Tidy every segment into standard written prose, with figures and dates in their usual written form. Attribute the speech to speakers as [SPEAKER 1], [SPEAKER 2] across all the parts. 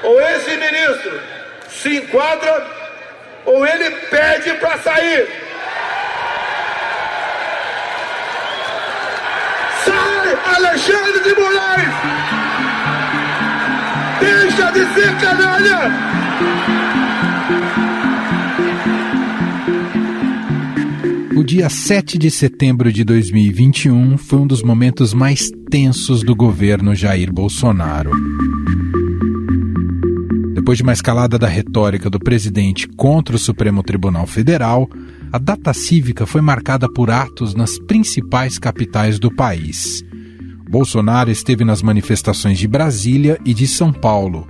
[SPEAKER 1] Ou esse ministro se enquadra, ou ele pede para sair. Sai, Alexandre de Moraes! Deixa de ser canalha!
[SPEAKER 2] O dia 7 de setembro de 2021 foi um dos momentos mais tensos do governo Jair Bolsonaro. Depois de uma escalada da retórica do presidente contra o Supremo Tribunal Federal, a data cívica foi marcada por atos nas principais capitais do país. Bolsonaro esteve nas manifestações de Brasília e de São Paulo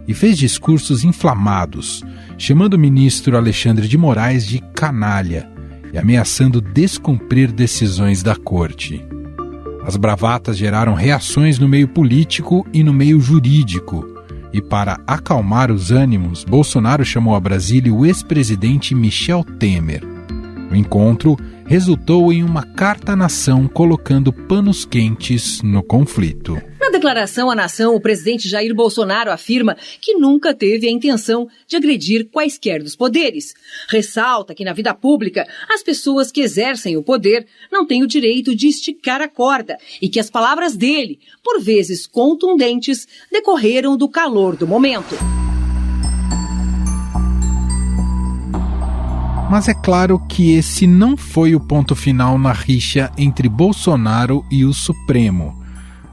[SPEAKER 2] e fez discursos inflamados, chamando o ministro Alexandre de Moraes de canalha e ameaçando descumprir decisões da corte. As bravatas geraram reações no meio político e no meio jurídico, e para acalmar os ânimos, Bolsonaro chamou a Brasília o ex-presidente Michel Temer. O encontro resultou em uma carta à nação colocando panos quentes no conflito.
[SPEAKER 3] Na declaração à nação, o presidente Jair Bolsonaro afirma que nunca teve a intenção de agredir quaisquer dos poderes. Ressalta que na vida pública, as pessoas que exercem o poder não têm o direito de esticar a corda e que as palavras dele, por vezes contundentes, decorreram do calor do momento.
[SPEAKER 2] Mas é claro que esse não foi o ponto final na rixa entre Bolsonaro e o Supremo.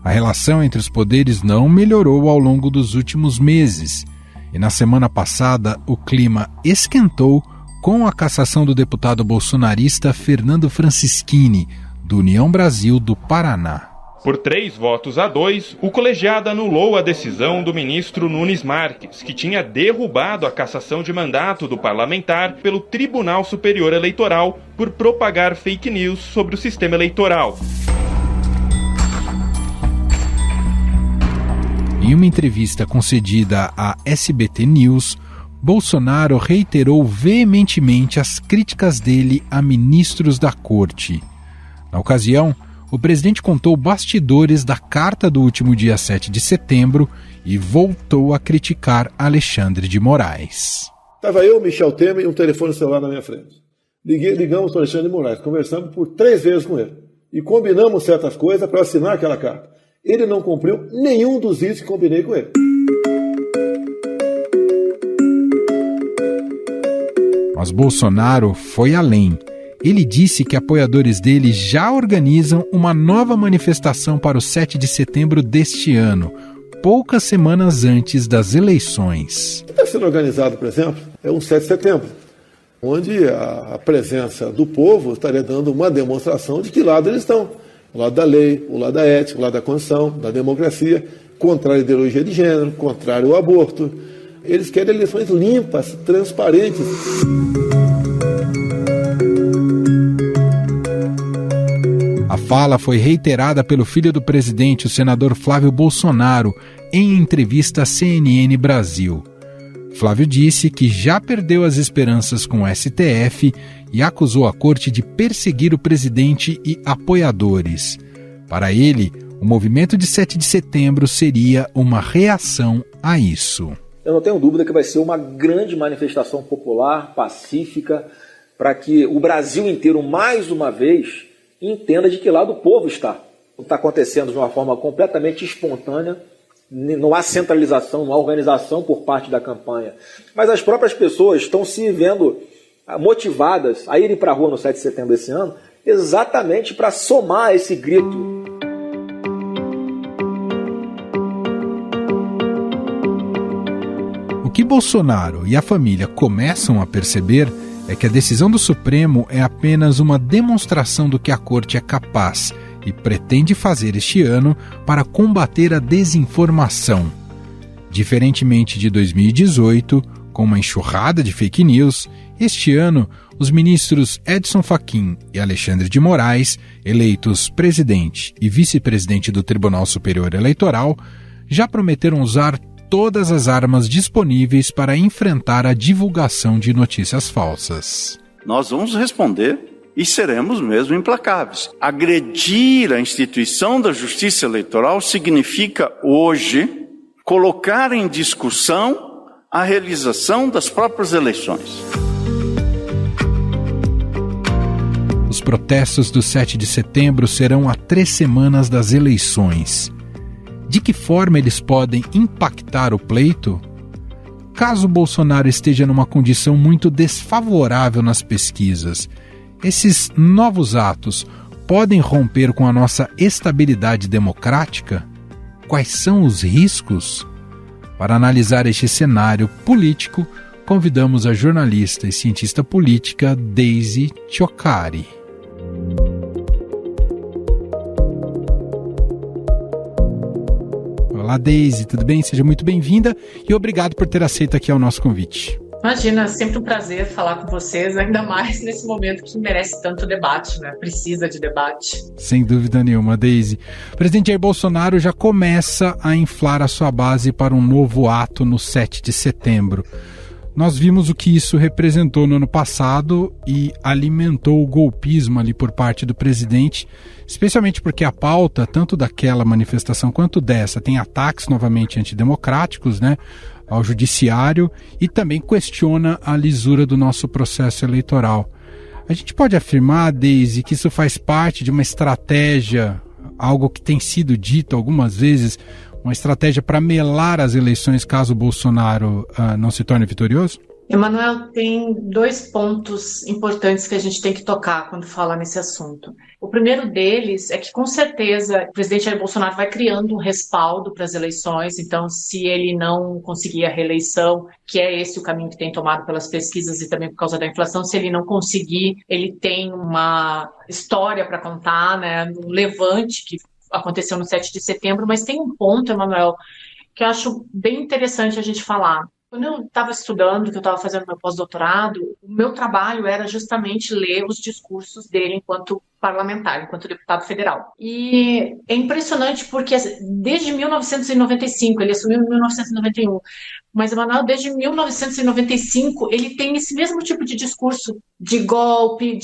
[SPEAKER 2] A relação entre os poderes não melhorou ao longo dos últimos meses. E na semana passada, o clima esquentou com a cassação do deputado bolsonarista Fernando Francischini, do União Brasil do Paraná.
[SPEAKER 4] Por 3-2, o colegiado anulou a decisão do ministro Nunes Marques, que tinha derrubado a cassação de mandato do parlamentar pelo Tribunal Superior Eleitoral por propagar fake news sobre o sistema eleitoral.
[SPEAKER 2] Em uma entrevista concedida à SBT News, Bolsonaro reiterou veementemente as críticas dele a ministros da corte. Na ocasião, o presidente contou bastidores da carta do último dia 7 de setembro e voltou a criticar Alexandre de Moraes.
[SPEAKER 5] Estava eu, Michel Temer e um telefone celular na minha frente. Ligamos para o Alexandre de Moraes, conversamos por 3 vezes com ele. E combinamos certas coisas para assinar aquela carta. Ele não cumpriu nenhum dos itens que combinei com ele.
[SPEAKER 2] Mas Bolsonaro foi além. Ele disse que apoiadores dele já organizam uma nova manifestação para o 7 de setembro deste ano, poucas semanas antes das eleições.
[SPEAKER 5] O que está sendo organizado, por exemplo, é um 7 de setembro, onde a presença do povo estaria dando uma demonstração de que lado eles estão. O lado da lei, o lado da ética, o lado da Constituição, da democracia, contrário à ideologia de gênero, contrário ao aborto. Eles querem eleições limpas, transparentes.
[SPEAKER 2] A fala foi reiterada pelo filho do presidente, o senador Flávio Bolsonaro, em entrevista à CNN Brasil. Flávio disse que já perdeu as esperanças com o STF e acusou a corte de perseguir o presidente e apoiadores. Para ele, o movimento de 7 de setembro seria uma reação a isso.
[SPEAKER 6] Eu não tenho dúvida que vai ser uma grande manifestação popular, pacífica, para que o Brasil inteiro, mais uma vez, entenda de que lado o povo está. Está acontecendo de uma forma completamente espontânea, não há centralização, não há organização por parte da campanha. Mas as próprias pessoas estão se vendo motivadas a irem para a rua no 7 de setembro desse ano, exatamente para somar esse grito.
[SPEAKER 2] O que Bolsonaro e a família começam a perceber é que a decisão do Supremo é apenas uma demonstração do que a Corte é capaz e pretende fazer este ano para combater a desinformação. Diferentemente de 2018, com uma enxurrada de fake news, este ano os ministros Edson Fachin e Alexandre de Moraes, eleitos presidente e vice-presidente do Tribunal Superior Eleitoral, já prometeram usar todas as armas disponíveis para enfrentar a divulgação de notícias falsas.
[SPEAKER 7] Nós vamos responder e seremos mesmo implacáveis. Agredir a instituição da justiça eleitoral significa hoje colocar em discussão a realização das próprias eleições.
[SPEAKER 2] Os protestos do 7 de setembro serão a 3 semanas das eleições. De que forma eles podem impactar o pleito? Caso Bolsonaro esteja numa condição muito desfavorável nas pesquisas, esses novos atos podem romper com a nossa estabilidade democrática? Quais são os riscos? Para analisar este cenário político, convidamos a jornalista e cientista política Daisy Ciocari. Olá, Daisy, tudo bem? Seja muito bem-vinda e obrigado por ter aceito aqui o nosso convite.
[SPEAKER 8] Imagina, é sempre um prazer falar com vocês, ainda mais nesse momento que merece tanto debate, né? Precisa de debate.
[SPEAKER 2] Sem dúvida nenhuma, Daisy. O presidente Jair Bolsonaro já começa a inflar a sua base para um novo ato no 7 de setembro. Nós vimos o que isso representou no ano passado e alimentou o golpismo ali por parte do presidente, especialmente porque a pauta, tanto daquela manifestação quanto dessa, tem ataques novamente antidemocráticos, né, ao judiciário e também questiona a lisura do nosso processo eleitoral. A gente pode afirmar, Daisy, que isso faz parte de uma estratégia, algo que tem sido dito algumas vezes, uma estratégia para melar as eleições caso o Bolsonaro não se torne vitorioso?
[SPEAKER 8] Emanuel, tem 2 pontos importantes que a gente tem que tocar quando fala nesse assunto. O primeiro deles é que, com certeza, o presidente Jair Bolsonaro vai criando um respaldo para as eleições, então, se ele não conseguir a reeleição, que é esse o caminho que tem tomado pelas pesquisas e também por causa da inflação, se ele não conseguir, ele tem uma história para contar, né, um levante que aconteceu no 7 de setembro, mas tem um ponto, Emanuel, que eu acho bem interessante a gente falar. Quando eu estava estudando, que eu estava fazendo meu pós-doutorado, o meu trabalho era justamente ler os discursos dele enquanto parlamentar, enquanto deputado federal. E é impressionante porque desde 1995, ele assumiu em 1991, mas, Emanuel, desde 1995, ele tem esse mesmo tipo de discurso de golpe,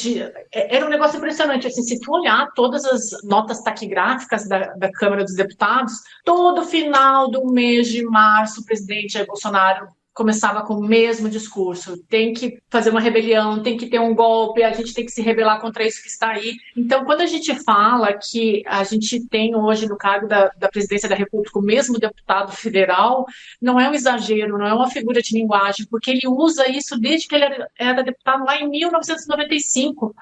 [SPEAKER 8] era um negócio impressionante. Assim, se tu olhar todas as notas taquigráficas da Câmara dos Deputados, todo final do mês de março, o presidente Jair Bolsonaro começava com o mesmo discurso, tem que fazer uma rebelião, tem que ter um golpe, a gente tem que se rebelar contra isso que está aí. Então, quando a gente fala que a gente tem hoje no cargo da presidência da República o mesmo deputado federal, não é um exagero, não é uma figura de linguagem, porque ele usa isso desde que ele era deputado lá em 1995.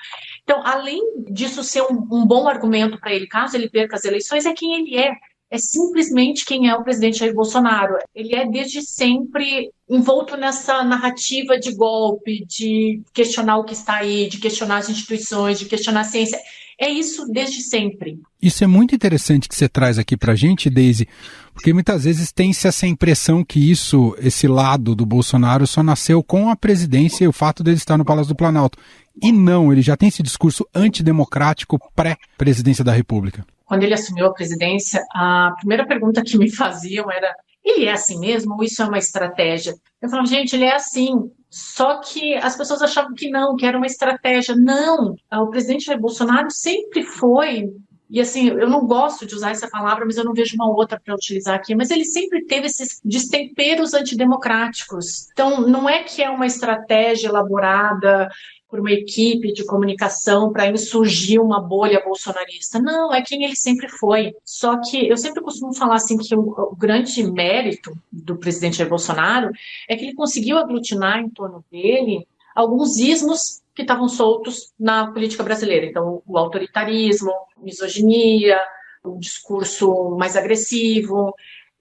[SPEAKER 8] Então, além disso ser um bom argumento para ele, caso ele perca as eleições, é quem ele é. É simplesmente quem é o presidente Jair Bolsonaro. Ele é desde sempre envolto nessa narrativa de golpe, de questionar o que está aí, de questionar as instituições, de questionar a ciência. É isso desde sempre.
[SPEAKER 2] Isso é muito interessante que você traz aqui pra gente, Daisy, porque muitas vezes tem-se essa impressão que esse lado do Bolsonaro só nasceu com a presidência e o fato dele estar no Palácio do Planalto. E não, ele já tem esse discurso antidemocrático pré-presidência da República.
[SPEAKER 8] Quando ele assumiu a presidência, a primeira pergunta que me faziam era: ele é assim mesmo ou isso é uma estratégia? Eu falava, gente, ele é assim. Só que as pessoas achavam que não, que era uma estratégia. Não, o presidente Jair Bolsonaro sempre foi, e assim, eu não gosto de usar essa palavra, mas eu não vejo uma outra para utilizar aqui, mas ele sempre teve esses destemperos antidemocráticos. Então, não é que é uma estratégia elaborada por uma equipe de comunicação para insurgir uma bolha bolsonarista. Não, é quem ele sempre foi. Só que eu sempre costumo falar assim que o grande mérito do presidente Jair Bolsonaro é que ele conseguiu aglutinar em torno dele alguns ismos que estavam soltos na política brasileira. Então, o autoritarismo, a misoginia, o discurso mais agressivo.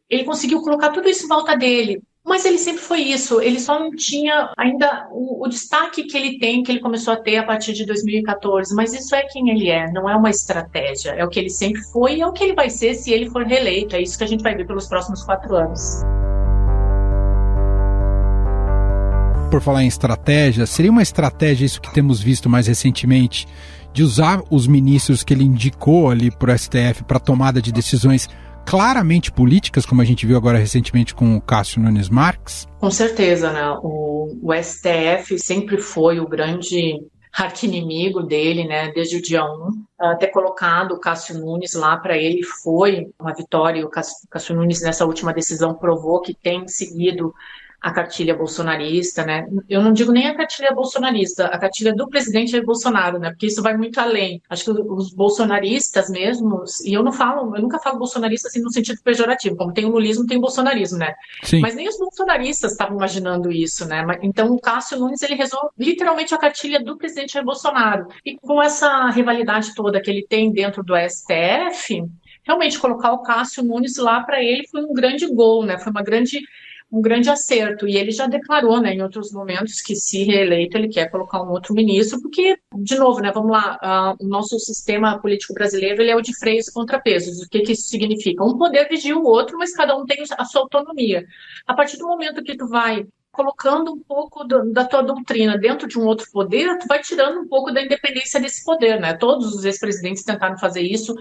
[SPEAKER 8] Ele conseguiu colocar tudo isso em volta dele. Mas ele sempre foi isso, ele só não tinha ainda o destaque que ele tem, que ele começou a ter a partir de 2014, mas isso é quem ele é, não é uma estratégia, é o que ele sempre foi e é o que ele vai ser se ele for reeleito, é isso que a gente vai ver pelos próximos 4 anos.
[SPEAKER 2] Por falar em estratégia, seria uma estratégia isso que temos visto mais recentemente, de usar os ministros que ele indicou ali para o STF para tomada de decisões claramente políticas, como a gente viu agora recentemente com o Cássio Nunes Marques?
[SPEAKER 8] Com certeza, né? O STF sempre foi o grande arqui-inimigo dele, né, desde o dia 1, ter colocado o Cássio Nunes lá para ele foi uma vitória. O Cássio Nunes, nessa última decisão, provou que tem seguido a cartilha bolsonarista, né? Eu não digo nem a cartilha bolsonarista, a cartilha do presidente Jair Bolsonaro, né? Porque isso vai muito além. Acho que os bolsonaristas mesmos, e eu nunca falo bolsonarista assim no sentido pejorativo, como tem o lulismo, tem o bolsonarismo, né?
[SPEAKER 2] Sim.
[SPEAKER 8] Mas nem os bolsonaristas estavam imaginando isso, né? Então o Cássio Nunes, ele rezou literalmente a cartilha do presidente Jair Bolsonaro. E com essa rivalidade toda que ele tem dentro do STF, realmente colocar o Cássio Nunes lá para ele foi um grande gol, né? Foi um grande acerto, e ele já declarou, né, em outros momentos, que se reeleito ele quer colocar um outro ministro, porque, de novo, né, vamos lá, o nosso sistema político brasileiro, ele é o de freios e contrapesos. O que isso significa? Um poder vigia o outro, mas cada um tem a sua autonomia. A partir do momento que tu vai colocando um pouco da tua doutrina dentro de um outro poder, tu vai tirando um pouco da independência desse poder, né? Todos os ex-presidentes tentaram fazer isso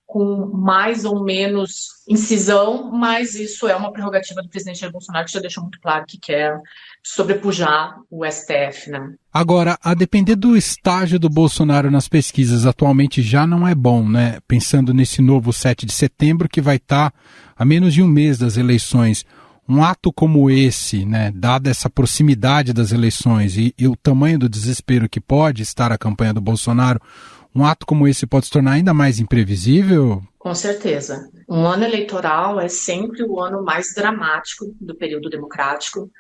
[SPEAKER 8] com mais ou menos incisão, mas isso é uma prerrogativa do presidente Jair Bolsonaro, que já deixou muito claro que quer sobrepujar o STF, né?
[SPEAKER 2] Agora, a depender do estágio do Bolsonaro nas pesquisas, atualmente já não é bom, né? Pensando nesse novo 7 de setembro, que vai estar a menos de um mês das eleições. Um ato como esse, né, dada essa proximidade das eleições e o tamanho do desespero que pode estar a campanha do Bolsonaro, um ato como esse pode se tornar ainda mais imprevisível?
[SPEAKER 8] Com certeza. Um ano eleitoral é sempre o ano mais dramático do período democrático.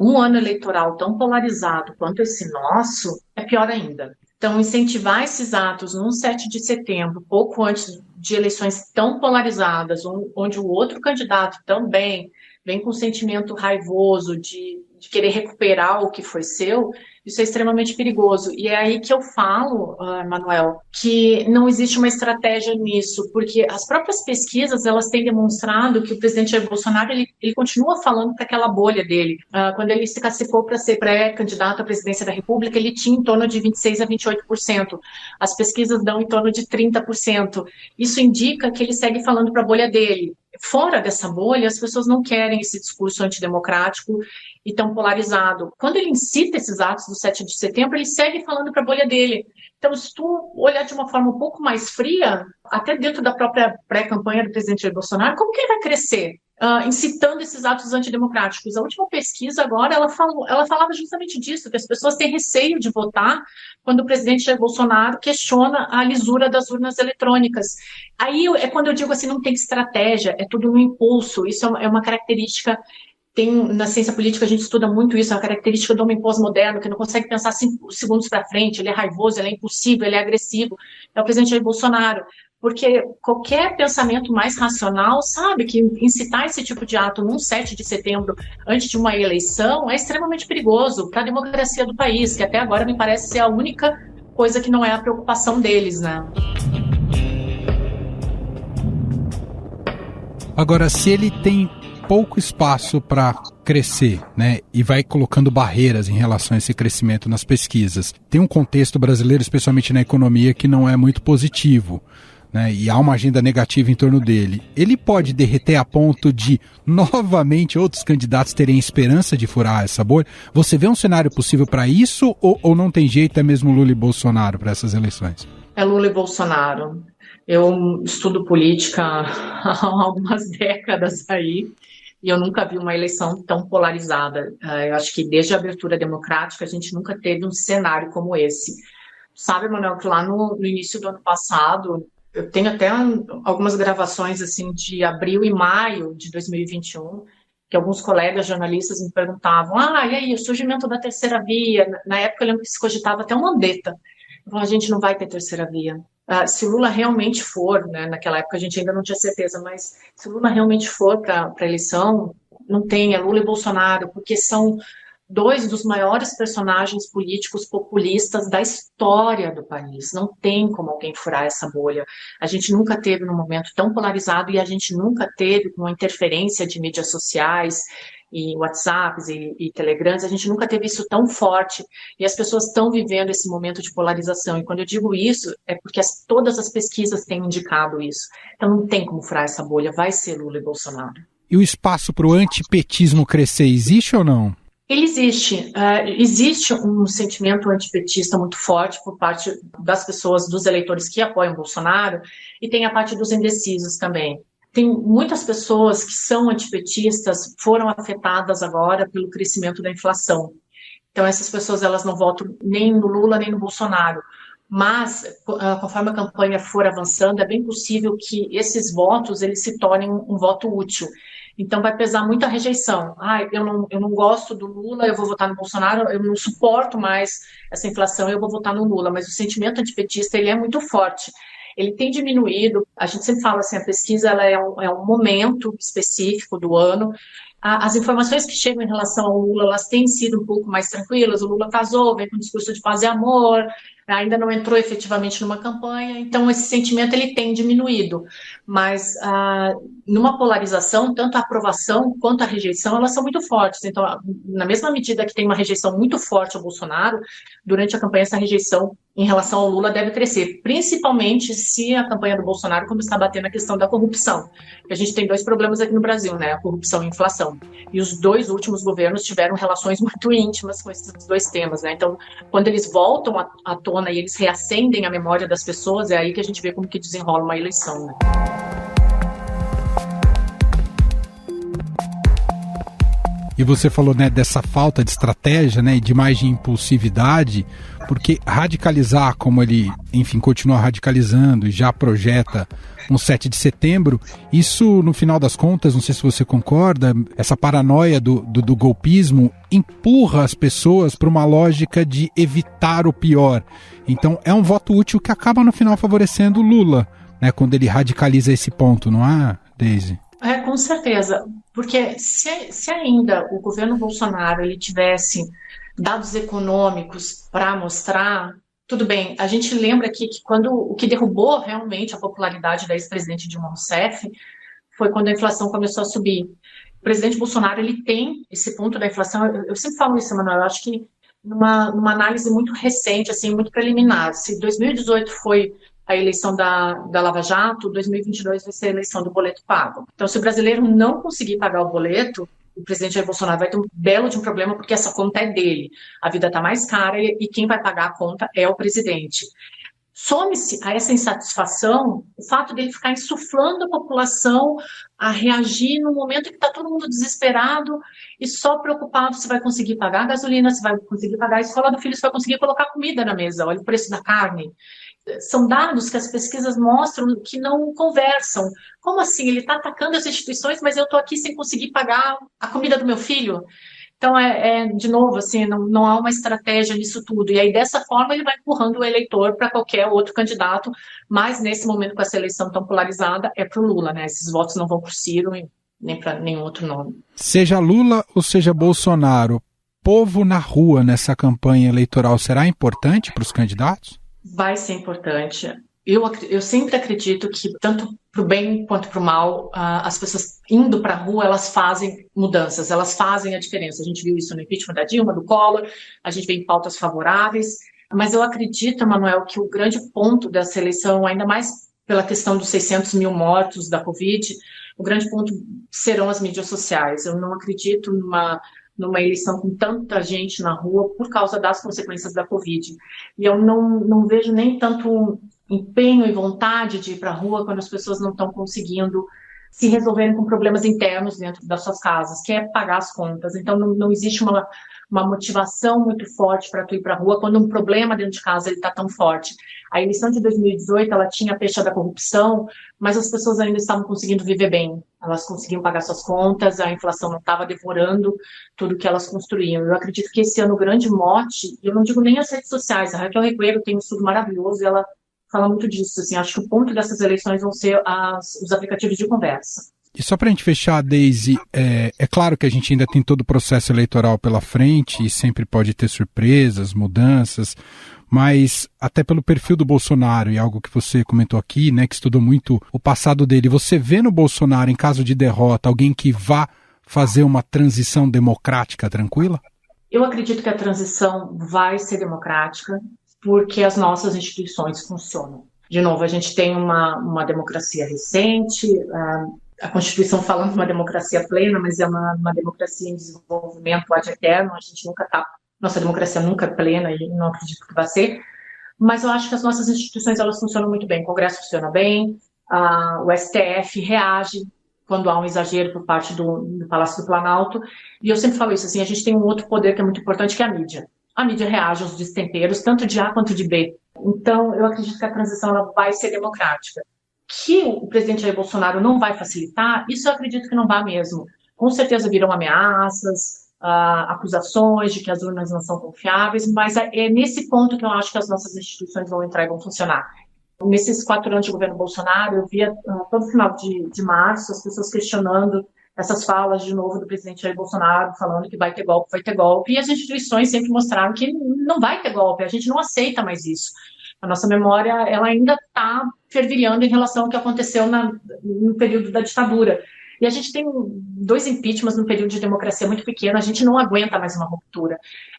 [SPEAKER 8] Um ano eleitoral tão polarizado quanto esse nosso é pior ainda. Então, incentivar esses atos num 7 de setembro, pouco antes de eleições tão polarizadas, onde o outro candidato também vem com um sentimento raivoso de querer recuperar o que foi seu, isso é extremamente perigoso. E é aí que eu falo, Manuel, que não existe uma estratégia nisso, porque as próprias pesquisas, elas têm demonstrado que o presidente Jair Bolsonaro, ele continua falando para aquela bolha dele. Quando ele se classificou para ser pré-candidato à presidência da República, ele tinha em torno de 26% a 28%. As pesquisas dão em torno de 30%. Isso indica que ele segue falando para a bolha dele. Fora dessa bolha, as pessoas não querem esse discurso antidemocrático e tão polarizado. Quando ele incita esses atos do 7 de setembro, ele segue falando para a bolha dele. Então, se tu olhar de uma forma um pouco mais fria, até dentro da própria pré-campanha do presidente Jair Bolsonaro, como que ele vai crescer? Incitando esses atos antidemocráticos. A última pesquisa agora, ela falava justamente disso, que as pessoas têm receio de votar quando o presidente Jair Bolsonaro questiona a lisura das urnas eletrônicas. Aí é quando eu digo assim, não tem estratégia, é tudo no impulso. Isso é uma característica, na ciência política a gente estuda muito isso, é uma característica do homem pós-moderno, que não consegue pensar 5 segundos para frente, ele é raivoso, ele é impulsivo, ele é agressivo. É o presidente Jair Bolsonaro. Porque qualquer pensamento mais racional sabe que incitar esse tipo de ato num 7 de setembro, antes de uma eleição, é extremamente perigoso para a democracia do país, que até agora me parece ser a única coisa que não é a preocupação deles, né?
[SPEAKER 2] Agora, se ele tem pouco espaço para crescer, né, e vai colocando barreiras em relação a esse crescimento nas pesquisas, tem um contexto brasileiro, especialmente na economia, que não é muito positivo, né, e há uma agenda negativa em torno dele. Ele pode derreter a ponto de, novamente, outros candidatos terem esperança de furar essa bolha? Você vê um cenário possível para isso ou não tem jeito, é mesmo Lula e Bolsonaro para essas eleições?
[SPEAKER 8] É Lula e Bolsonaro. Eu estudo política há algumas décadas aí, e eu nunca vi uma eleição tão polarizada. Eu acho que desde a abertura democrática a gente nunca teve um cenário como esse. Sabe, Manuel, que lá no início do ano passado, eu tenho até algumas gravações assim, de abril e maio de 2021, que alguns colegas jornalistas me perguntavam, e aí, o surgimento da terceira via? Na época eu lembro que se cogitava até uma Mandetta. Então, a gente não vai ter terceira via. Se o Lula realmente for, né, naquela época a gente ainda não tinha certeza, mas se o Lula realmente for para a eleição, não tem, é Lula e Bolsonaro, porque são dois dos maiores personagens políticos populistas da história do país. Não tem como alguém furar essa bolha. A gente nunca teve num momento tão polarizado e a gente nunca teve uma interferência de mídias sociais e WhatsApps e Telegrams, a gente nunca teve isso tão forte e as pessoas estão vivendo esse momento de polarização. E quando eu digo isso, é porque todas as pesquisas têm indicado isso. Então não tem como furar essa bolha, vai ser Lula e Bolsonaro.
[SPEAKER 2] E o espaço para o antipetismo crescer existe ou não?
[SPEAKER 8] Ele existe. Existe um sentimento antipetista muito forte por parte das pessoas, dos eleitores que apoiam Bolsonaro, e tem a parte dos indecisos também. Tem muitas pessoas que são antipetistas, foram afetadas agora pelo crescimento da inflação. Então, essas pessoas elas não votam nem no Lula, nem no Bolsonaro. Mas, conforme a campanha for avançando, é bem possível que esses votos eles se tornem um voto útil. Então, vai pesar muito a rejeição. Eu não gosto do Lula, eu vou votar no Bolsonaro, eu não suporto mais essa inflação, eu vou votar no Lula. Mas o sentimento antipetista ele é muito forte. Ele tem diminuído, a gente sempre fala assim, a pesquisa ela é um momento específico do ano. As informações que chegam em relação ao Lula, elas têm sido um pouco mais tranquilas. O Lula casou, vem com um discurso de paz e amor, ainda não entrou efetivamente numa campanha, então esse sentimento ele tem diminuído. Mas numa polarização, tanto a aprovação quanto a rejeição, elas são muito fortes. Então, na mesma medida que tem uma rejeição muito forte ao Bolsonaro, durante a campanha essa rejeição em relação ao Lula deve crescer, principalmente se a campanha do Bolsonaro começar a bater na questão da corrupção. A gente tem 2 problemas aqui no Brasil, né? A corrupção e a inflação. E os 2 últimos governos tiveram relações muito íntimas com esses 2 temas, né? Então, quando eles voltam à tona e eles reacendem a memória das pessoas, é aí que a gente vê como que desenrola uma eleição, né?
[SPEAKER 2] E você falou, né, dessa falta de estratégia, né, e de mais de impulsividade, porque radicalizar, como ele, enfim, continua radicalizando e já projeta um 7 de setembro, isso, no final das contas, não sei se você concorda, essa paranoia do golpismo empurra as pessoas para uma lógica de evitar o pior. Então, é um voto útil que acaba, no final, favorecendo o Lula, né, quando ele radicaliza esse ponto, não é, Deise?
[SPEAKER 8] Com certeza, porque se ainda o governo Bolsonaro ele tivesse dados econômicos para mostrar, tudo bem, a gente lembra aqui que quando o que derrubou realmente a popularidade da ex-presidente Dilma Rousseff foi quando a inflação começou a subir. O presidente Bolsonaro ele tem esse ponto da inflação, eu sempre falo isso, Emanuel, eu acho que numa análise muito recente, assim, muito preliminar, se 2018 foi a eleição da Lava Jato, 2022 vai ser a eleição do boleto pago. Então, se o brasileiro não conseguir pagar o boleto, o presidente Jair Bolsonaro vai ter um belo de um problema, porque essa conta é dele. A vida está mais cara e quem vai pagar a conta é o presidente. Some-se a essa insatisfação o fato dele ficar insuflando a população a reagir no momento em que está todo mundo desesperado e só preocupado se vai conseguir pagar a gasolina, se vai conseguir pagar a escola do filho, se vai conseguir colocar comida na mesa. Olha o preço da carne. São dados que as pesquisas mostram que não conversam. Como assim? Ele está atacando as instituições, mas eu estou aqui sem conseguir pagar a comida do meu filho? Então, de novo, assim, não há uma estratégia nisso tudo. E aí, dessa forma, ele vai empurrando o eleitor para qualquer outro candidato, mas nesse momento, com essa eleição tão polarizada, é para o Lula, né? Esses votos não vão para o Ciro nem para nenhum outro nome.
[SPEAKER 2] Seja Lula ou seja Bolsonaro, povo na rua nessa campanha eleitoral será importante para os candidatos?
[SPEAKER 8] Vai ser importante. Eu sempre acredito que, tanto para o bem quanto para o mal, as pessoas indo para a rua, elas fazem mudanças, elas fazem a diferença. A gente viu isso no impeachment da Dilma, do Collor, a gente vê em pautas favoráveis, mas eu acredito, Manuel, que o grande ponto dessa eleição, ainda mais pela questão dos 600 mil mortos da Covid, o grande ponto serão as mídias sociais. Eu não acredito numa eleição com tanta gente na rua por causa das consequências da Covid. E eu não vejo nem tanto empenho e vontade de ir para a rua quando as pessoas não estão conseguindo se resolverem com problemas internos dentro das suas casas, que é pagar as contas. Então, não existe uma motivação muito forte para tu ir para a rua quando um problema dentro de casa está tão forte. A eleição de 2018, ela tinha a pecha da corrupção, mas as pessoas ainda estavam conseguindo viver bem. Elas conseguiam pagar suas contas, a inflação não estava devorando tudo que elas construíam. Eu acredito que esse ano o grande mote, eu não digo nem as redes sociais, a Raquel Regueiro tem um estudo maravilhoso e ela fala muito disso. Assim, acho que o ponto dessas eleições vão ser os aplicativos de conversa.
[SPEAKER 2] E só para a gente fechar, Deise, é claro que a gente ainda tem todo o processo eleitoral pela frente e sempre pode ter surpresas, mudanças, mas até pelo perfil do Bolsonaro e algo que você comentou aqui, né, que estudou muito o passado dele, você vê no Bolsonaro, em caso de derrota, alguém que vá fazer uma transição democrática tranquila?
[SPEAKER 8] Eu acredito que a transição vai ser democrática porque as nossas instituições funcionam. De novo, a gente tem uma democracia recente, a Constituição falando de uma democracia plena, mas é uma democracia em desenvolvimento ad eterno. Nossa democracia nunca é plena e não acredito que vai ser. Mas eu acho que as nossas instituições elas funcionam muito bem. O Congresso funciona bem, o STF reage quando há um exagero por parte do Palácio do Planalto. E eu sempre falo isso, assim, a gente tem um outro poder que é muito importante, que é a mídia. A mídia reage aos destemperos, tanto de A quanto de B. Então, eu acredito que a transição ela vai ser democrática. Que o presidente Jair Bolsonaro não vai facilitar, isso eu acredito que não vai mesmo. Com certeza virão ameaças, acusações de que as urnas não são confiáveis, mas é nesse ponto que eu acho que as nossas instituições vão entrar e vão funcionar. Nesses 4 anos de governo Bolsonaro, eu via todo final de março as pessoas questionando essas falas de novo do presidente Jair Bolsonaro, falando que vai ter golpe, e as instituições sempre mostraram que não vai ter golpe, a gente não aceita mais isso. A nossa memória ela ainda está fervilhando em relação ao que aconteceu no período da ditadura. E a gente tem 2 impeachments no período de democracia muito pequeno, a gente não aguenta mais uma ruptura.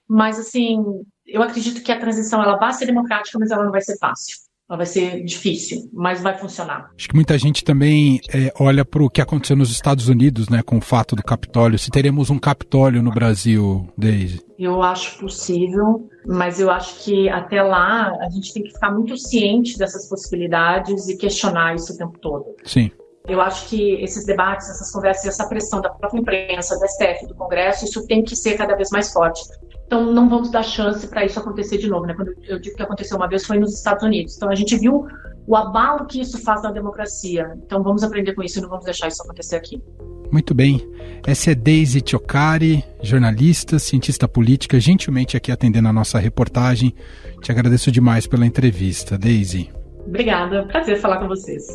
[SPEAKER 8] Mas, assim, eu acredito que a transição ela vai ser democrática, mas ela não vai ser fácil. Ela vai ser difícil, mas vai funcionar.
[SPEAKER 2] Acho que muita gente também olha para o que aconteceu nos Estados Unidos, né, com o fato do Capitólio. Se teremos um Capitólio no Brasil, Deise?
[SPEAKER 8] Eu acho possível, mas eu acho que até lá a gente tem que ficar muito ciente dessas possibilidades e questionar isso o tempo todo.
[SPEAKER 2] Sim.
[SPEAKER 8] Eu acho que esses debates, essas conversas, essa pressão da própria imprensa, do STF, do Congresso, isso tem que ser cada vez mais forte. Então, não vamos dar chance para isso acontecer de novo, né? Quando eu digo que aconteceu uma vez, foi nos Estados Unidos. Então, a gente viu o abalo que isso faz na democracia. Então, vamos aprender com isso e não vamos deixar isso acontecer aqui.
[SPEAKER 2] Muito bem. Essa é Deise Ciocari, jornalista, cientista política, gentilmente aqui atendendo a nossa reportagem. Te agradeço demais pela entrevista, Deise.
[SPEAKER 8] Obrigada. Prazer falar com vocês.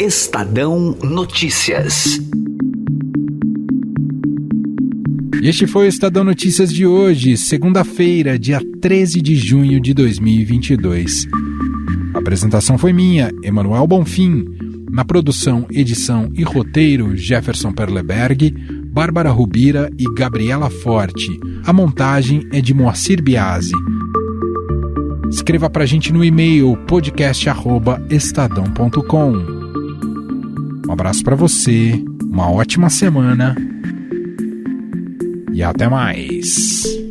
[SPEAKER 9] Estadão Notícias.
[SPEAKER 2] E este foi o Estadão Notícias de hoje, segunda-feira, dia 13 de junho de 2022. A apresentação foi minha, Emanuel Bonfim. Na produção, edição e roteiro, Jefferson Perleberg, Bárbara Rubira e Gabriela Forte. A montagem é de Moacir Biasi. Escreva pra gente no e-mail podcast@estadão.com. Um abraço para você, uma ótima semana e até mais.